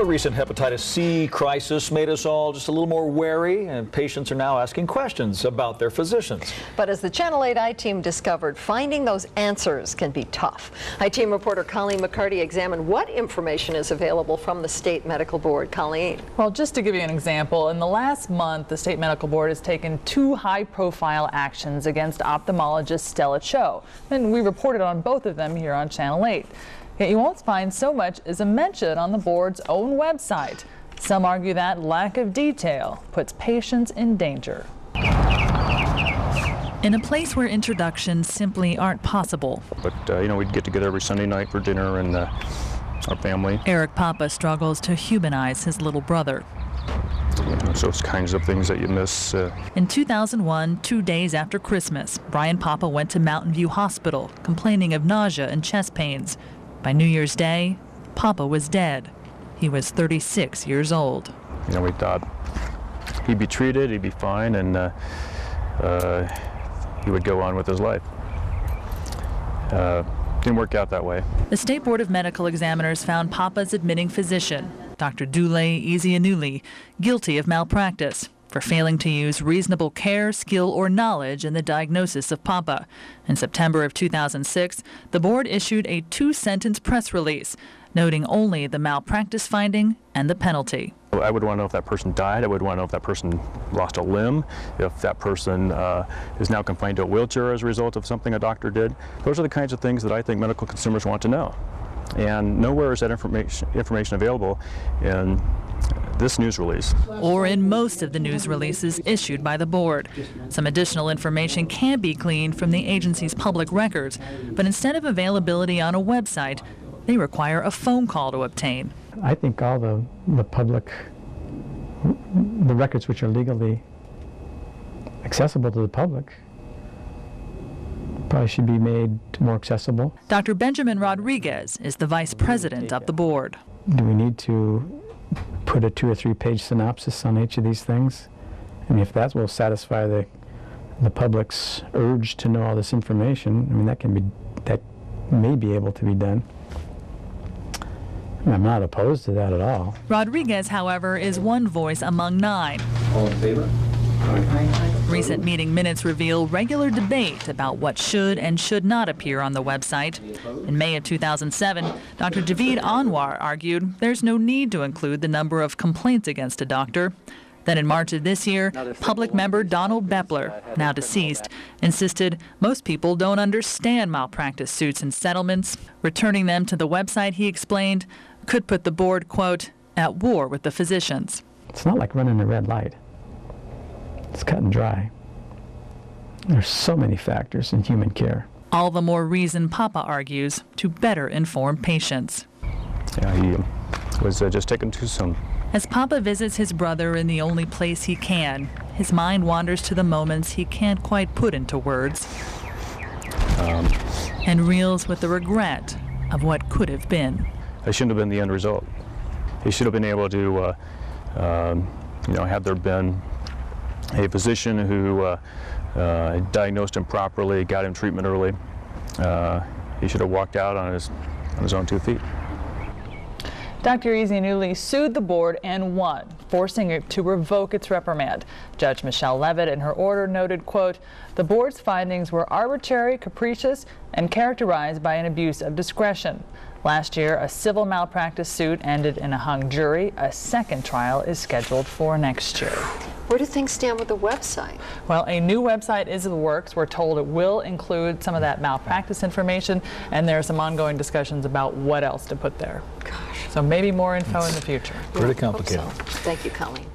recent hepatitis C crisis made us all just a little more wary, and patients are now asking questions about their physicians. But as the Channel 8 I-Team discovered, finding those answers can be tough. I-Team reporter Colleen McCarty examined what information is available from the State Medical Board. Colleen. Well, just to give you an example, in the last month, the State Medical Board has taken 2 high-profile actions against ophthalmologist Stella Cho, and we reported on both of them here on Channel 8. Yet you won't find so much as a mention on the board's own website. Some argue that lack of detail puts patients in danger. In a place where introductions simply aren't possible. But, you know, we'd get together every Sunday night for dinner and our family. Eric Papa struggles to humanize his little brother. So it's kinds of things that you miss. In 2001, 2 days after Christmas, Brian Papa went to Mountain View Hospital, complaining of nausea and chest pains. By New Year's Day, Papa was dead. He was 36 years old. You know, we thought he'd be treated, he'd be fine, and he would go on with his life. Didn't work out that way. The State Board of Medical Examiners found Papa's admitting physician, Dr. Dule Ezeanuli, guilty of malpractice for failing to use reasonable care, skill, or knowledge in the diagnosis of Papa. In September of 2006, the board issued a 2-sentence press release, noting only the malpractice finding and the penalty. I would want to know if that person died. I would want to know if that person lost a limb, if that person is now confined to a wheelchair as a result of something a doctor did. Those are the kinds of things that I think medical consumers want to know. And nowhere is that information available in this news release. Or in most of the news releases issued by the board. Some additional information can be gleaned from the agency's public records, but instead of availability on a website, they require a phone call to obtain. I think all the public, the records which are legally accessible to the public, probably should be made more accessible. Dr. Benjamin Rodriguez is the vice president of the board. Do we need to put a 2 or 3 page synopsis on each of these things? I mean, if that will satisfy the public's urge to know all this information, I mean, that may be able to be done. I'm not opposed to that at all. Rodriguez, however, is one voice among 9. All in favor? Recent meeting minutes reveal regular debate about what should and should not appear on the website. In May of 2007, Dr. Javeed Anwar argued there's no need to include the number of complaints against a doctor. Then in March of this year, public member Donald Bepler, now deceased, insisted most people don't understand malpractice suits and settlements. Returning them to the website, he explained, could put the board, quote, at war with the physicians. It's not like running a red light. It's cut and dry. There's so many factors in human care. All the more reason, Papa argues, to better inform patients. Yeah, he was just taken too soon. As Papa visits his brother in the only place he can, his mind wanders to the moments he can't quite put into words, and reels with the regret of what could have been. That shouldn't have been the end result. He should have been able to, you know, had there been a physician who diagnosed him properly, got him treatment early, he should have walked out on his own 2 feet. Dr. Ezeanuli sued the board and won, forcing it to revoke its reprimand. Judge Michelle Levitt in her order noted, quote, the board's findings were arbitrary, capricious, and characterized by an abuse of discretion. Last year, a civil malpractice suit ended in a hung jury. A second trial is scheduled for next year. Where do things stand with the website? Well, a new website is in the works. We're told it will include some of that malpractice information, and there are some ongoing discussions about what else to put there. Gosh. So maybe more info in the future. Pretty complicated. So. Thank you, Colleen.